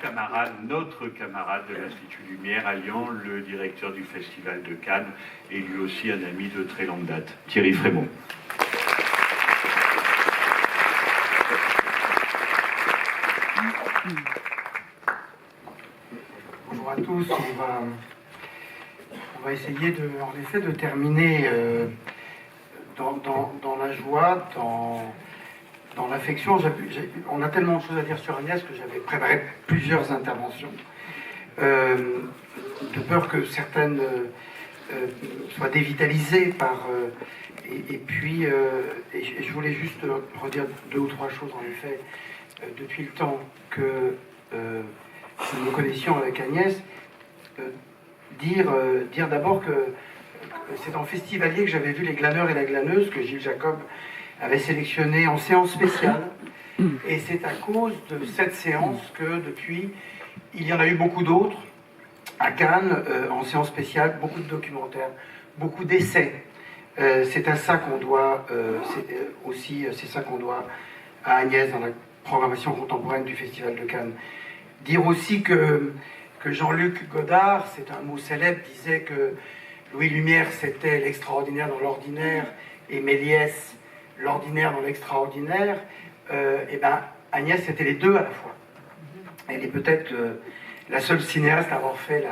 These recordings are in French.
camarade, notre camarade de l'Institut Lumière, alliant le directeur du Festival de Cannes et lui aussi un ami de très longue date, Thierry Frémaux. Bonjour à tous, on va essayer en effet de terminer dans la joie, dans l'affection. On a tellement de choses à dire sur Agnès que j'avais préparé plusieurs interventions, de peur que certaines soient dévitalisées par... et puis, je voulais juste redire 2 ou 3 choses en effet, depuis le temps que nous nous connaissions avec Agnès, dire d'abord que c'est en festivalier que j'avais vu Les Glaneurs et la Glaneuse, que Gilles Jacob avait sélectionné en séance spéciale. Et c'est à cause de cette séance que depuis, il y en a eu beaucoup d'autres à Cannes, en séance spéciale, beaucoup de documentaires, beaucoup d'essais. C'est à ça qu'on doit, c'est ça qu'on doit à Agnès dans la programmation contemporaine du Festival de Cannes. Dire aussi que Jean-Luc Godard, c'est un mot célèbre, disait que Louis Lumière c'était l'extraordinaire dans l'ordinaire et Méliès l'ordinaire dans l'extraordinaire. Et ben Agnès c'était les deux à la fois. Elle est peut-être la seule cinéaste à avoir fait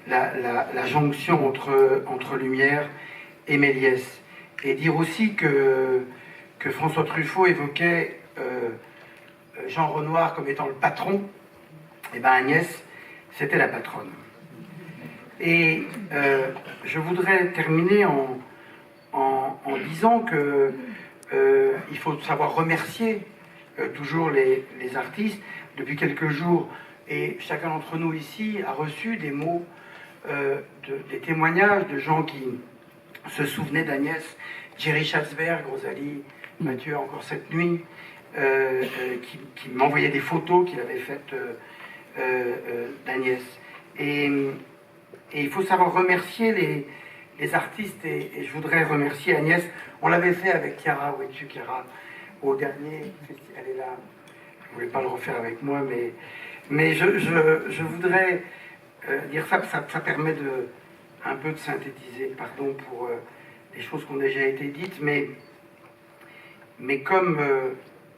la jonction entre Lumière et Méliès. Et dire aussi que François Truffaut évoquait Jean Renoir comme étant le patron. Et bien Agnès, c'était la patronne. Et je voudrais terminer en disant que il faut savoir remercier toujours les artistes. Depuis quelques jours, et chacun d'entre nous ici a reçu des mots, des témoignages de gens qui se souvenaient d'Agnès. Jerry Schatzberg, Rosalie, Mathieu encore cette nuit, qui m'envoyait des photos qu'il avait faites d'Agnès. Et il faut savoir remercier les artistes, et je voudrais remercier Agnès. On l'avait fait avec Chiara, où es-tu Chiara, au dernier, elle est là, je ne voulais pas le refaire avec moi, mais je voudrais dire ça, ça permet un peu de synthétiser, pardon pour les choses qui ont déjà été dites, mais comme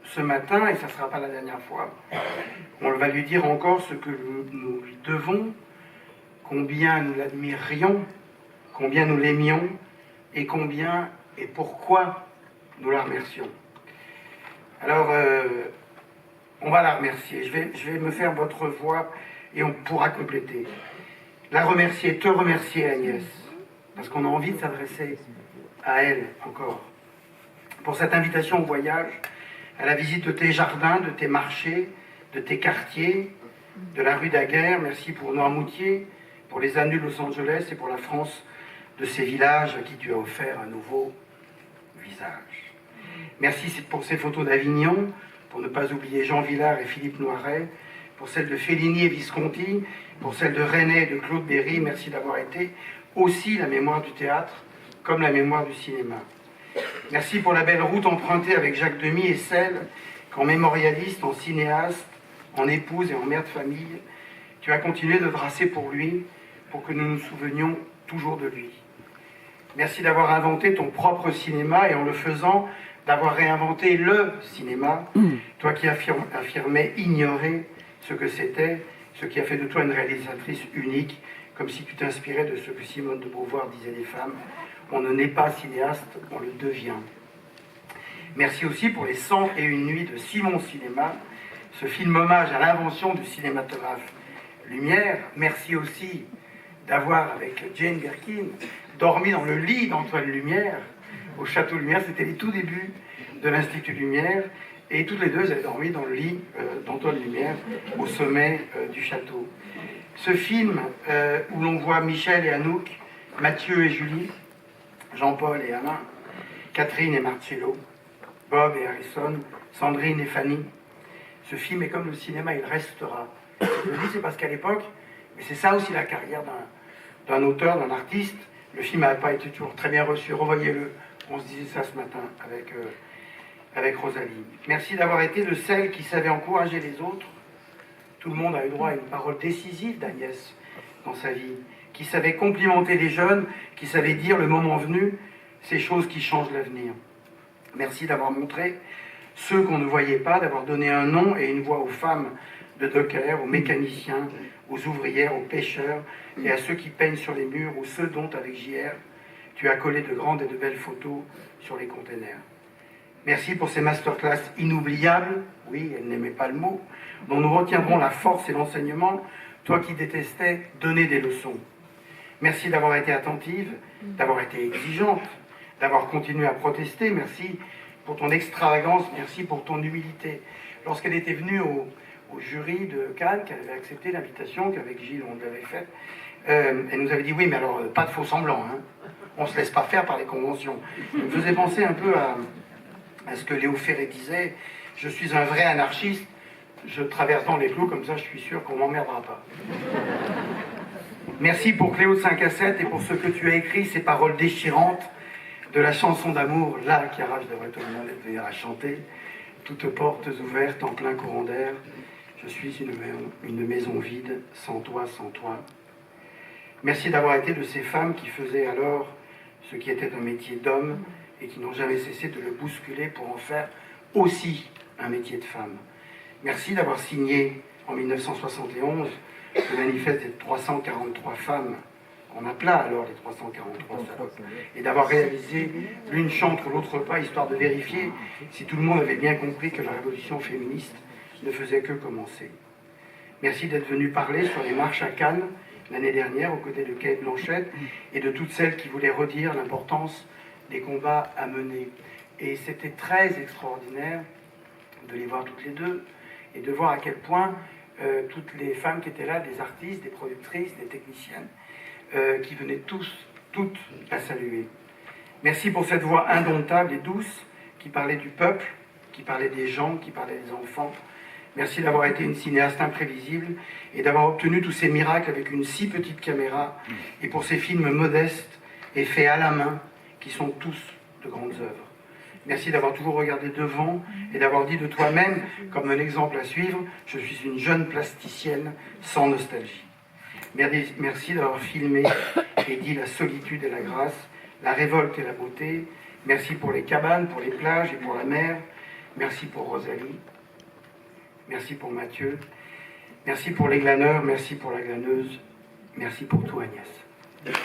ce matin, et ça ne sera pas la dernière fois, on va lui dire encore ce que nous lui devons, combien nous l'admirions, combien nous l'aimions, et combien et pourquoi nous la remercions. Alors, on va la remercier. Je vais me faire votre voix et on pourra compléter. La remercier, te remercier Agnès, parce qu'on a envie de s'adresser à elle encore, pour cette invitation au voyage, à la visite de tes jardins, de tes marchés, de tes quartiers, de la rue Daguerre. Merci pour Noirmoutier, pour les années de Los Angeles et pour la France de ces villages à qui tu as offert un nouveau visage. Merci pour ces photos d'Avignon, pour ne pas oublier Jean Villard et Philippe Noiret, pour celles de Fellini et Visconti, pour celles de René et de Claude Berry. Merci d'avoir été aussi la mémoire du théâtre, comme la mémoire du cinéma. Merci pour la belle route empruntée avec Jacques Demy et celle qu'en mémorialiste, en cinéaste, en épouse et en mère de famille, tu as continué de tracer pour lui, pour que nous nous souvenions toujours de lui. Merci d'avoir inventé ton propre cinéma et en le faisant, d'avoir réinventé le cinéma, toi qui affirmais ignorer ce que c'était, ce qui a fait de toi une réalisatrice unique, comme si tu t'inspirais de ce que Simone de Beauvoir disait des femmes. On ne naît pas cinéaste, on le devient. Merci aussi pour les 101 nuits de Simon Cinéma, ce film hommage à l'invention du cinématographe Lumière. Merci aussi d'avoir, avec Jane Birkin, dormi dans le lit d'Antoine Lumière, au Château Lumière. C'était les tout débuts de l'Institut Lumière. Et toutes les deux, elles avaient dormi dans le lit d'Antoine Lumière, au sommet du château. Ce film où l'on voit Michel et Anouk, Mathieu et Julie, Jean-Paul et Alain, Catherine et Marcello, Bob et Harrison, Sandrine et Fanny. Ce film est comme le cinéma, il restera. Je le dis, c'est parce qu'à l'époque, mais c'est ça aussi la carrière d'un auteur, d'un artiste, le film n'a pas été toujours très bien reçu. Revoyez-le, on se disait ça ce matin avec Rosalie. Merci d'avoir été de celles qui savaient encourager les autres, Tout le monde a eu droit à une parole décisive d'Agnès dans sa vie, qui savait complimenter les jeunes, qui savait dire le moment venu ces choses qui changent l'avenir. Merci d'avoir montré ceux qu'on ne voyait pas, d'avoir donné un nom et une voix aux femmes de dockers, aux mécaniciens, aux ouvrières, aux pêcheurs et à ceux qui peignent sur les murs ou ceux dont, avec JR, tu as collé de grandes et de belles photos sur les containers. Merci pour ces masterclass inoubliables, oui, elle n'aimait pas le mot, dont nous retiendrons la force et l'enseignement, toi qui détestais donner des leçons. Merci d'avoir été attentive, d'avoir été exigeante, d'avoir continué à protester. Merci pour ton extravagance, merci pour ton humilité. Lorsqu'elle était venue au jury de Cannes, qu'elle avait accepté l'invitation, qu'avec Gilles on l'avait faite, elle nous avait dit oui, mais alors pas de faux semblants, hein. On ne se laisse pas faire par les conventions. Ça me faisait penser un peu à ce que Léo Ferré disait, je suis un vrai anarchiste, je traverse dans les clous, comme ça je suis sûr qu'on ne m'emmerdera pas. Merci pour Cléo de 5 à 7 et pour ce que tu as écrit, ces paroles déchirantes de la chanson d'amour, là, qui arrache devrait tout le monde être venir à chanter, toutes portes ouvertes en plein courant d'air, je suis une maison vide, sans toi, sans toi. Merci d'avoir été de ces femmes qui faisaient alors ce qui était un métier d'homme et qui n'ont jamais cessé de le bousculer pour en faire aussi un métier de femme. Merci d'avoir signé en 1971 le manifeste des 343 femmes, on appela alors les 343 femmes, et d'avoir réalisé l'une chante, l'autre pas, histoire de vérifier si tout le monde avait bien compris que la révolution féministe ne faisait que commencer. Merci d'être venu parler sur les marches à Cannes l'année dernière aux côtés de Kate Blanchett et de toutes celles qui voulaient redire l'importance des combats à mener. Et c'était très extraordinaire de les voir toutes les deux et de voir à quel point toutes les femmes qui étaient là, des artistes, des productrices, des techniciennes, qui venaient toutes la saluer. Merci pour cette voix indomptable et douce qui parlait du peuple, qui parlait des gens, qui parlait des enfants. Merci d'avoir été une cinéaste imprévisible et d'avoir obtenu tous ces miracles avec une si petite caméra et pour ces films modestes et faits à la main qui sont tous de grandes œuvres. Merci d'avoir toujours regardé devant et d'avoir dit de toi-même, comme un exemple à suivre, je suis une jeune plasticienne sans nostalgie. Merci d'avoir filmé et dit la solitude et la grâce, la révolte et la beauté. Merci pour les cabanes, pour les plages et pour la mer. Merci pour Rosalie. Merci pour Mathieu. Merci pour les glaneurs. Merci pour la glaneuse. Merci pour tout, Agnès.